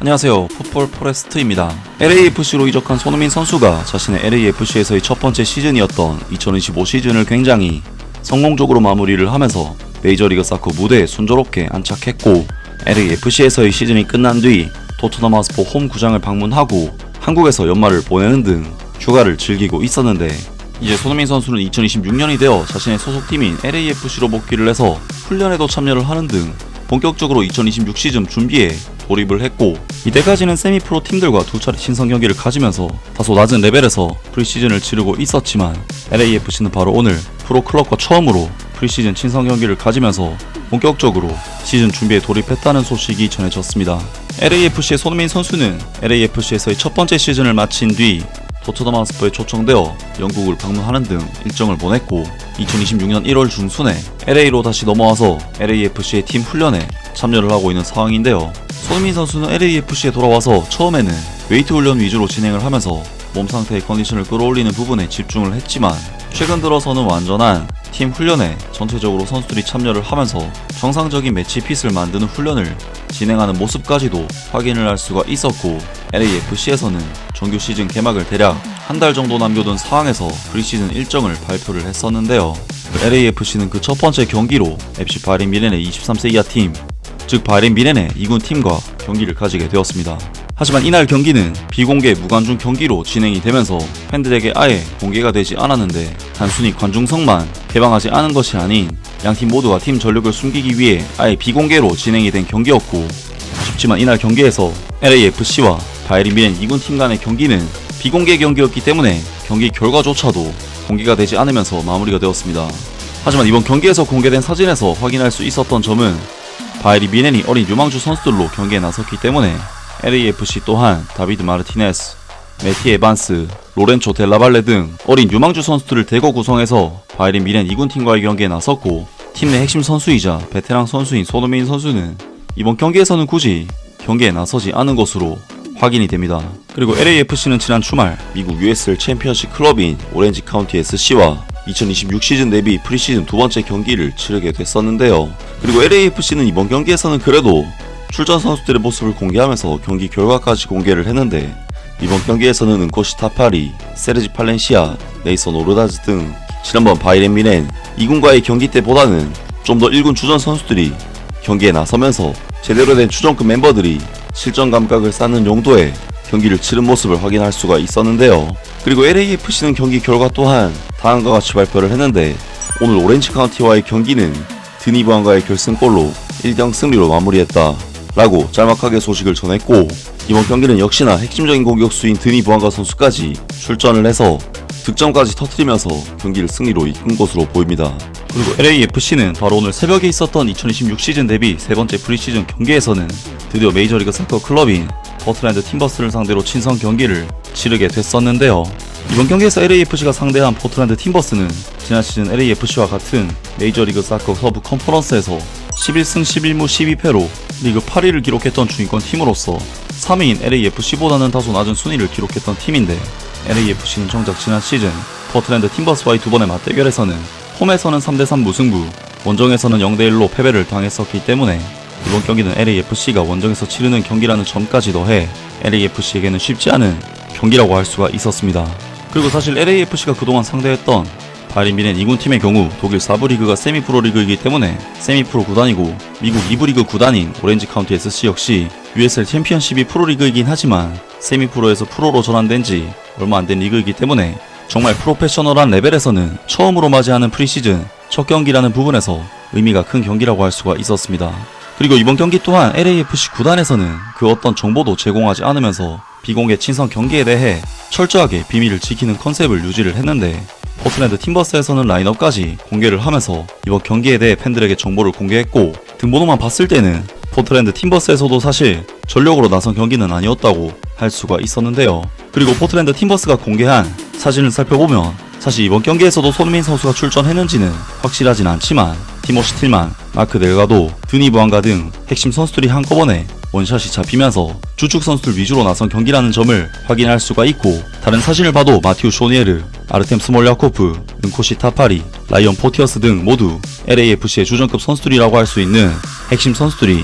안녕하세요. 풋볼 포레스트입니다. LAFC로 이적한 손흥민 선수가 자신의 LAFC에서의 첫 번째 시즌이었던 2025 시즌을 굉장히 성공적으로 마무리를 하면서 메이저리그 사커 무대에 순조롭게 안착했고, LAFC에서의 시즌이 끝난 뒤 토트넘 하스포 홈 구장을 방문하고 한국에서 연말을 보내는 등 휴가를 즐기고 있었는데, 이제 손흥민 선수는 2026년이 되어 자신의 소속팀인 LAFC로 복귀를 해서 훈련에도 참여를 하는 등 본격적으로 2026 시즌 준비에 돌입을 했고, 이때까지는 세미프로 팀들과 두 차례 친선 경기를 가지면서 다소 낮은 레벨에서 프리시즌을 치르고 있었지만, LAFC는 바로 오늘 프로클럽과 처음으로 프리시즌 친선 경기를 가지면서 본격적으로 시즌 준비에 돌입했다는 소식이 전해졌습니다. LAFC의 손흥민 선수는 LAFC에서의 첫 번째 시즌을 마친 뒤 토트넘 하스퍼에 초청되어 영국을 방문하는 등 일정을 보냈고, 2026년 1월 중순에 LA로 다시 넘어와서 LAFC의 팀 훈련에 참여를 하고 있는 상황인데요. 손흥민 선수는 LAFC에 돌아와서 처음에는 웨이트 훈련 위주로 진행을 하면서 몸 상태의 컨디션을 끌어올리는 부분에 집중을 했지만, 최근 들어서는 완전한 팀 훈련에 전체적으로 선수들이 참여를 하면서 정상적인 매치 핏을 만드는 훈련을 진행하는 모습까지도 확인을 할 수가 있었고, LAFC에서는 정규 시즌 개막을 대략 한 달 정도 남겨둔 상황에서 프리시즌 일정을 발표를 했었는데요. LAFC는 그 첫 번째 경기로 FC 바이에른 뮌헨의 23세 이하 팀, 즉 바이에른 뮌헨의 2군 팀과 경기를 가지게 되었습니다. 하지만 이날 경기는 비공개 무관중 경기로 진행이 되면서 팬들에게 아예 공개가 되지 않았는데, 단순히 관중석만 개방하지 않은 것이 아닌 양팀 모두가 팀 전력을 숨기기 위해 아예 비공개로 진행이 된 경기였고, 아쉽지만 이날 경기에서 LAFC와 바이에른 뮌헨 2군 팀 간의 경기는 비공개 경기였기 때문에 경기 결과조차도 공개가 되지 않으면서 마무리가 되었습니다. 하지만 이번 경기에서 공개된 사진에서 확인할 수 있었던 점은 바이에른 뮌헨이 어린 유망주 선수들로 경기에 나섰기 때문에 LAFC 또한 다비드 마르티네스, 매티 에반스, 로렌초 델라발레 등 어린 유망주 선수들을 대거 구성해서 바이에른 뮌헨 2군 팀과의 경기에 나섰고, 팀 내 핵심 선수이자 베테랑 선수인 손흥민 선수는 이번 경기에서는 굳이 경기에 나서지 않은 것으로 확인이 됩니다. 그리고 LAFC는 지난 주말 미국 USL 챔피언십 클럽인 오렌지 카운티 SC와 2026 시즌 대비 프리시즌 두 번째 경기를 치르게 됐었는데요. 그리고 LAFC는 이번 경기에서는 그래도 출전 선수들의 모습을 공개하면서 경기 결과까지 공개를 했는데, 이번 경기에서는 은코시 타파리, 세르지 팔렌시아, 네이선 오르다즈 등 지난번 바이에른 뮌헨 2군과의 경기 때보다는 좀 더 1군 주전 선수들이 경기에 나서면서 제대로 된 추정급 멤버들이 실전 감각을 쌓는 용도의 경기를 치른 모습을 확인할 수가 있었는데요. 그리고 LAFC는 경기 결과 또한 다음과 같이 발표를 했는데, 오늘 오렌지 카운티와의 경기는 드니 부안과의 결승골로 1대0 승리로 마무리했다 라고 짤막하게 소식을 전했고, 이번 경기는 역시나 핵심적인 공격수인 드니 부안과 선수까지 출전을 해서 득점까지 터뜨리면서 경기를 승리로 이끈 것으로 보입니다. 그리고 LAFC는 바로 오늘 새벽에 있었던 2026 시즌 대비 세 번째 프리시즌 경기에서는 드디어 메이저리그 사커 클럽인 포틀랜드 팀버스를 상대로 친선 경기를 치르게 됐었는데요. 이번 경기에서 LAFC가 상대한 포틀랜드 팀버스는 지난 시즌 LAFC와 같은 메이저리그 사커 서부 컨퍼런스에서 11승 11무 12패로 리그 8위를 기록했던 중위권 팀으로서 3위인 LAFC보다는 다소 낮은 순위를 기록했던 팀인데, LAFC는 정작 지난 시즌 포틀랜드 팀버스와의 두 번의 맞대결에서는 홈에서는 3대3 무승부, 원정에서는 0대1로 패배를 당했었기 때문에 이번 경기는 LAFC가 원정에서 치르는 경기라는 점까지 더해 LAFC에게는 쉽지 않은 경기라고 할 수가 있었습니다. 그리고 사실 LAFC가 그동안 상대했던 바이에른 뮌헨 2군 팀의 경우 독일 4부 리그가 세미프로 리그이기 때문에 세미프로 구단이고, 미국 2부 리그 구단인 오렌지 카운티 SC 역시 USL 챔피언십이 프로리그이긴 하지만 세미프로에서 프로로 전환된 지 얼마 안 된 리그이기 때문에 정말 프로페셔널한 레벨에서는 처음으로 맞이하는 프리시즌 첫 경기라는 부분에서 의미가 큰 경기라고 할 수가 있었습니다. 그리고 이번 경기 또한 LAFC 구단에서는 그 어떤 정보도 제공하지 않으면서 비공개 친선 경기에 대해 철저하게 비밀을 지키는 컨셉을 유지를 했는데, 포틀랜드 팀버스에서는 라인업까지 공개를 하면서 이번 경기에 대해 팬들에게 정보를 공개했고, 등번호만 봤을 때는 포틀랜드 팀버스에서도 사실 전력으로 나선 경기는 아니었다고 할 수가 있었는데요. 그리고 포틀랜드 팀버스가 공개한 사진을 살펴보면 사실 이번 경기에서도 손흥민 선수가 출전했는지는 확실하진 않지만 티모시 틸만, 마크 델가도, 드니 부안가 등 핵심 선수들이 한꺼번에 원샷이 잡히면서 주축 선수들 위주로 나선 경기라는 점을 확인할 수가 있고, 다른 사진을 봐도 마티우 쇼니에르, 아르템 스몰야코프, 은코시 타파리, 라이언 포티어스 등 모두 LAFC의 주전급 선수들이라고 할 수 있는 핵심 선수들이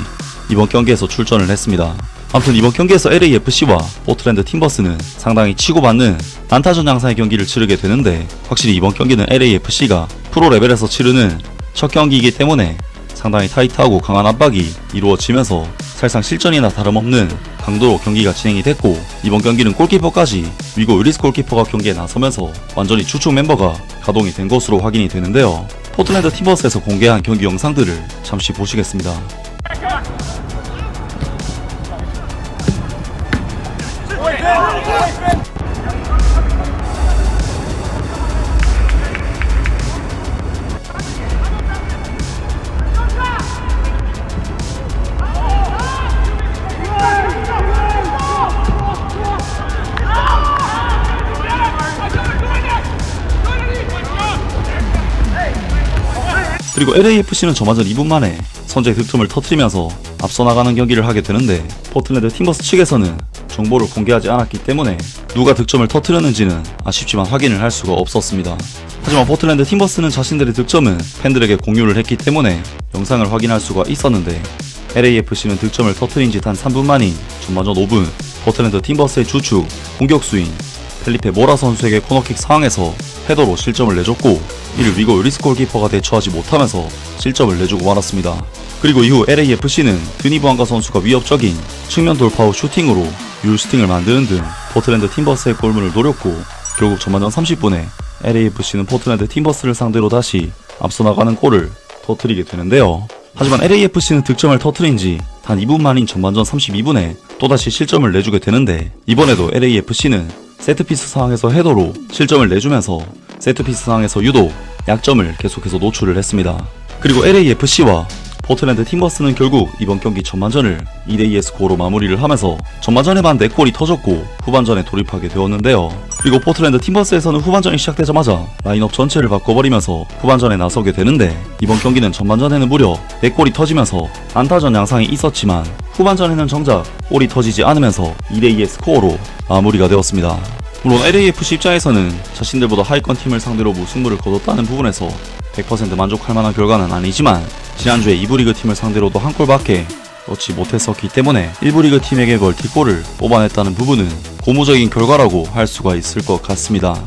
이번 경기에서 출전을 했습니다. 아무튼 이번 경기에서 LAFC와 포틀랜드 팀버스는 상당히 치고받는 난타전 양상의 경기를 치르게 되는데, 확실히 이번 경기는 LAFC가 프로 레벨에서 치르는 첫 경기이기 때문에 상당히 타이트하고 강한 압박이 이루어지면서 사실상 실전이나 다름없는 강도로 경기가 진행이 됐고, 이번 경기는 골키퍼까지 위고 유리스 골키퍼가 경기에 나서면서 완전히 주축 멤버가 가동이 된 것으로 확인이 되는데요. 포틀랜드 팀버스에서 공개한 경기 영상들을 잠시 보시겠습니다. 그리고 LAFC는 저마저 2분 만에 선제의 득점을 터뜨리면서 앞서 나가는 경기를 하게 되는데, 포틀랜드 팀버스 측에서는 정보를 공개하지 않았기 때문에 누가 득점을 터뜨렸는지는 아쉽지만 확인을 할 수가 없었습니다. 하지만 포틀랜드 팀버스는 자신들의 득점은 팬들에게 공유를 했기 때문에 영상을 확인할 수가 있었는데, LAFC는 득점을 터뜨린 지 단 3분 만인 전반전 5분, 포틀랜드 팀버스의 주축 공격수인 펠리페 모라 선수에게 코너킥 상황에서 헤더로 실점을 내줬고, 이를 위고 유리스 골키퍼가 대처하지 못하면서 실점을 내주고 말았습니다. 그리고 이후 LAFC는 드니 부안가 선수가 위협적인 측면 돌파 후 슈팅으로 율슈팅을 만드는 등 포틀랜드 팀버스의 골문을 노렸고, 결국 전반전 30분에 LAFC는 포틀랜드 팀버스를 상대로 다시 앞서 나가는 골을 터뜨리게 되는데요. 하지만 LAFC는 득점을 터뜨린 지 단 2분 만인 전반전 32분에 또다시 실점을 내주게 되는데, 이번에도 LAFC는 세트피스 상황에서 헤더로 실점을 내주면서 세트피스 상황에서 유독 약점을 계속해서 노출을 했습니다. 그리고 LAFC와 포틀랜드 팀버스는 결국 이번 경기 전반전을 2대2의 스코어로 마무리를 하면서 전반전에만 4골이 터졌고 후반전에 돌입하게 되었는데요. 그리고 포틀랜드 팀버스에서는 후반전이 시작되자마자 라인업 전체를 바꿔버리면서 후반전에 나서게 되는데, 이번 경기는 전반전에는 무려 4골이 터지면서 안타전 양상이 있었지만 후반전에는 정작 골이 터지지 않으면서 2대2의 스코어로 마무리가 되었습니다. 물론 LAFC 입장에서는 자신들보다 하위권 팀을 상대로 무승부를 거뒀다는 부분에서 100% 만족할 만한 결과는 아니지만, 지난주에 2부 리그 팀을 상대로도 한 골밖에 넣지 못했었기 때문에 1부 리그 팀에게 멀티골을 뽑아냈다는 부분은 고무적인 결과라고 할 수가 있을 것 같습니다.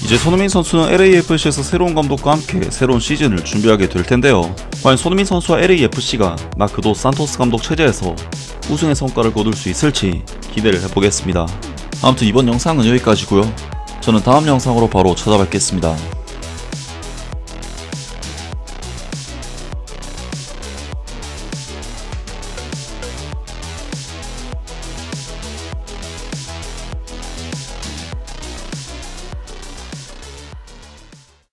이제 손흥민 선수는 LAFC에서 새로운 감독과 함께 새로운 시즌을 준비하게 될 텐데요. 과연 손흥민 선수와 LAFC가 마크 도 산토스 감독 체제에서 우승의 성과를 거둘 수 있을지 기대를 해보겠습니다. 아무튼 이번 영상은 여기까지고요. 저는 다음 영상으로 바로 찾아뵙겠습니다.